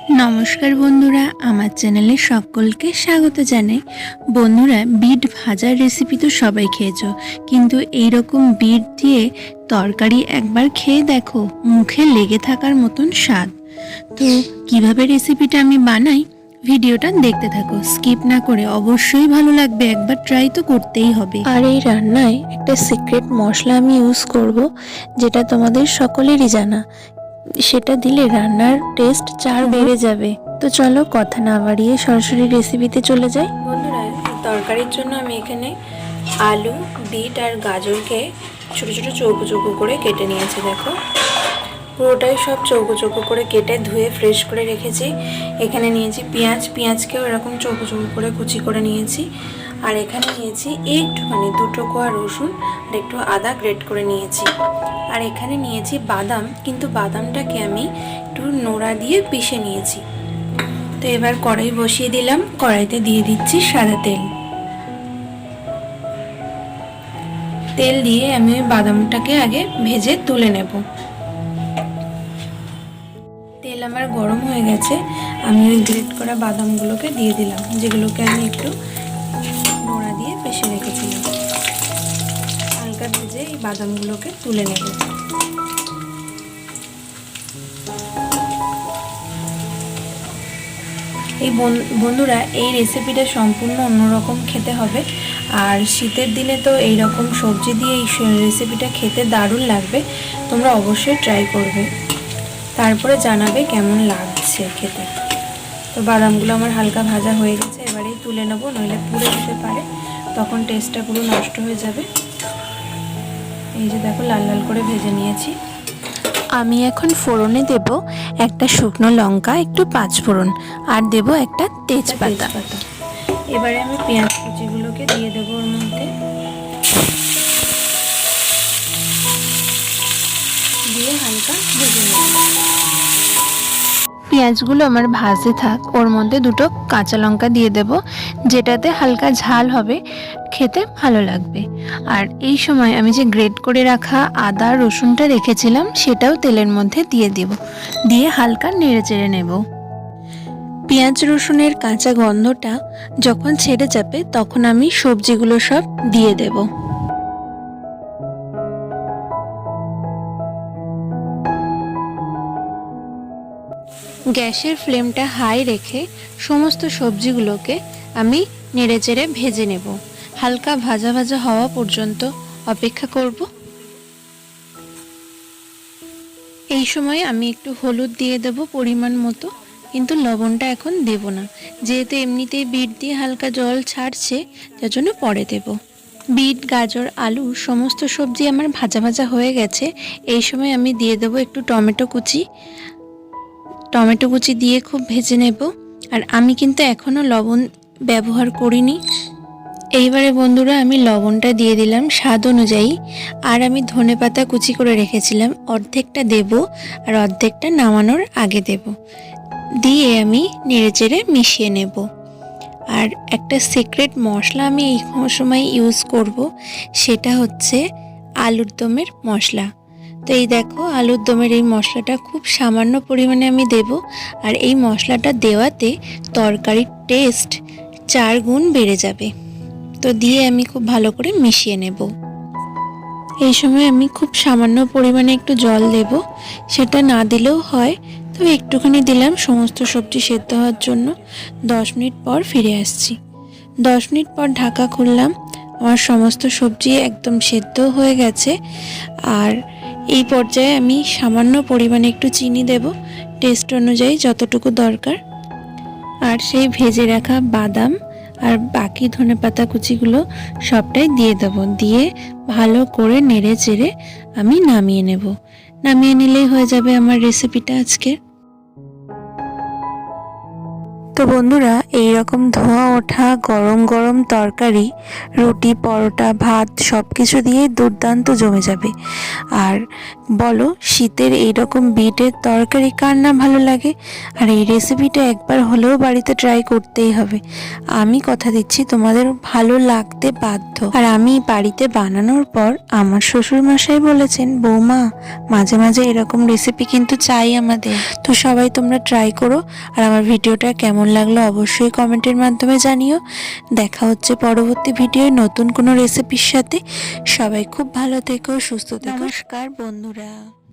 নমস্কার বন্ধুরা, আমার চ্যানেলে সকলকে স্বাগত জানাই। বন্ধুরা, বিট ভাজার রেসিপি তো সবাই খেয়েছো, কিন্তু এইরকম বিট দিয়ে তরকারি একবার খেয়ে দেখো, মুখে লেগে থাকার মতন স্বাদ। তো কিভাবে রেসিপিটা আমি বানাই, ভিডিওটা দেখতে থাকো, স্কিপ না করে। অবশ্যই ভালো লাগবে, একবার ট্রাই তো করতেই হবে। আর এই রান্নায় একটা সিক্রেট মশলা আমি ইউজ করব, যেটা তোমাদের সকলেরই জানা। সেটা দিলে রান্নার টেস্ট 4 বেড়ে যাবে। তো চলো কথা না বাড়িয়ে সরাসরি রেসিপিতে চলে যাই। বন্ধুরা, তরকারির জন্য আমি এখানে আলু, বিট আর গাজরকে ছোটো ছোটো চৌকো চৌকো করে কেটে নিয়েছি। দেখো, পুরোটাই সব চৌকো চৌকো করে কেটে ধুয়ে ফ্রেশ করে রেখেছি। এখানে নিয়েছি পেঁয়াজকেও এরকম চৌকো চৌকো করে কুচি করে নিয়েছি। আর এখানে নিয়েছি একটুখানি 2 কোয়া রসুন আর একটু আদা গ্রেট করে নিয়েছি। আর এখানে নিয়েছি বাদাম, কিন্তু বাদামটাকে আমি একটু নোড়া দিয়ে পিষে নিয়েছি। তো এবার কড়াই বসিয়ে দিলাম, কড়াইতে দিয়ে দিচ্ছি সাদা তেল। তেল দিয়ে আমি বাদামটাকে আগে ভেজে তুলে নেব। তেল আমার গরম হয়ে গেছে, আমি ওই গ্রেট করা বাদামগুলোকে দিয়ে দিলাম, যেগুলোকে আমি একটু নোড়া দিয়ে পিষে রেখেছিলাম। হালকা ভেজে এই বাদামগুলোকে তুলে নেব। এই বন্ধুরা, এই রেসিপিটা সম্পূর্ণ অন্যরকম খেতে হবে। আর শীতের দিনে তো এই রকম সবজি দিয়ে এই রেসিপিটা খেতে দারুণ লাগবে। তোমরা অবশ্যই ট্রাই করবে, তারপরে জানাবে কেমন লাগছে খেতে। তো বাদামগুলো আমার হালকা ভাজা হয়ে গেছে, এবারেই তুলে নেব, নইলে পুড়ে যেতে পারে, তখন টেস্টটা পুরো নষ্ট হয়ে যাবে। এই যে দেখো, লাল লাল করে ভেজে নিয়েছি। আমি এখন ফোড়নে দেব একটা শুকনো লঙ্কা, একটু 5 ফোড়ন, আর দেব একটা তেজপাতা। এবারে আমি পেঁয়াজ কুচিগুলোকে দিয়ে দেবো ওর মধ্যে, দিয়ে হালকা ভেজে নেব। পেঁয়াজগুলো আমার ভাজতে থাক, ওর মধ্যে 2 কাঁচা লঙ্কা দিয়ে দেব, যেটাতে হালকা ঝাল হবে, খেতে ভালো লাগবে। আর এই সময় আমি যে গ্রেট করে রাখা আদা রসুনটা রেখেছিলাম, সেটাও তেলের মধ্যে দিয়ে দেব, দিয়ে হালকা নেড়ে চেড়ে নেব। পেঁয়াজ রসুনের কাঁচা গন্ধটা যখন ছেড়ে যাবে, তখন আমি সবজিগুলো সব দিয়ে দেব। গ্যাসের ফ্লেমটা হাই রেখে সমস্ত সবজিগুলোকে আমি নেড়েচেড়ে ভেজে নেব। হালকা ভাজা ভাজা হওয়া পর্যন্ত অপেক্ষা করব। এই সময় আমি একটু হলুদ দিয়ে দেব পরিমাণ মতো, কিন্তু লবণটা এখন দেব না, যেহেতু এমনিতেই বিট দিয়ে হালকা জল ছাড়ছে, তার জন্য পরে দেব। বিট, গাজর, আলু সমস্ত সবজি আমার ভাজা ভাজা হয়ে গেছে। এই সময় আমি দিয়ে দেব একটু টমেটো কুচি দিয়ে খুব ভেজে নেব। আর আমি কিন্তু এখনও লবণ ব্যবহার করিনি। এইবারে বন্ধুরা, আমি লবণটা দিয়ে দিলাম স্বাদ অনুযায়ী। আর আমি ধনেপাতা কুচি করে রেখেছিলাম, অর্ধেকটা দেব আর অর্ধেকটা নামানোর আগে দেব। দিয়ে আমি নেড়েচেড়ে মিশিয়ে নেব। আর একটা সিক্রেট মশলা আমি এই সময় ইউজ করব, সেটা হচ্ছে আলুর দমের মশলা। তো এই দেখো, আলুর দমের এই মশলাটা খুব সামান্য পরিমাণে আমি দেব। আর এই মশলাটা দেওয়াতে তরকারির টেস্ট 4 গুণ বেড়ে যাবে। তো দিয়ে আমি খুব ভালো করে মিশিয়ে নেব। এই সময় আমি খুব সামান্য পরিমাণে একটু জল দেব, সেটা না দিলেও হয়, তবে একটুখানি দিলাম সমস্ত সবজি সেদ্ধ হওয়ার জন্য। 10 মিনিট পর ফিরে আসছি। 10 মিনিট পর ঢাকা খুললাম, আমার সমস্ত সবজি একদম সেদ্ধ হয়ে গেছে। আর এই পর্যায়ে আমি সামান্য পরিমাণে একটু চিনি দেব, টেস্ট অনুযায়ী যতটুকু দরকার। আর সেই ভেজে রাখা বাদাম আর বাকি ধনেপাতা কুচিগুলো সবটাই দিয়ে দেবো, দিয়ে ভালো করে নেড়ে চেড়ে আমি নামিয়ে নেব। নামিয়ে নিলেই হয়ে যাবে আমার রেসিপিটা আজকে। তো বন্ধুরা, এই রকম ধোঁয়া ওঠা গরম গরম তরকারি রুটি, পরোটা, ভাত সব কিছু দিয়েই দুর্দান্ত জমে যাবে। আর বলো, শীতের এইরকম বিটের তরকারি কার না ভালো লাগে? আর এই রেসিপিটা একবার হলেও বাড়িতে ট্রাই করতেই হবে। আমি কথা দিচ্ছি তোমাদের ভালো লাগতে বাধ্য। আর আমি বাড়িতে বানানোর পর আমার শ্বশুর মশাই বলেছেন, বৌমা মাঝে মাঝে এরকম রেসিপি কিন্তু চাই আমাদের। তো সবাই তোমরা ট্রাই করো। আর আমার ভিডিওটা কেমন লাগলো অবশ্যই কমেন্টের মাধ্যমে জানিও। দেখা হচ্ছে পরবর্তী ভিডিওয় নতুন কোনো রেসিপির সাথে। সবাই খুব ভালো থেকো, সুস্থ থেকো। নমস্কার বন্ধুরা।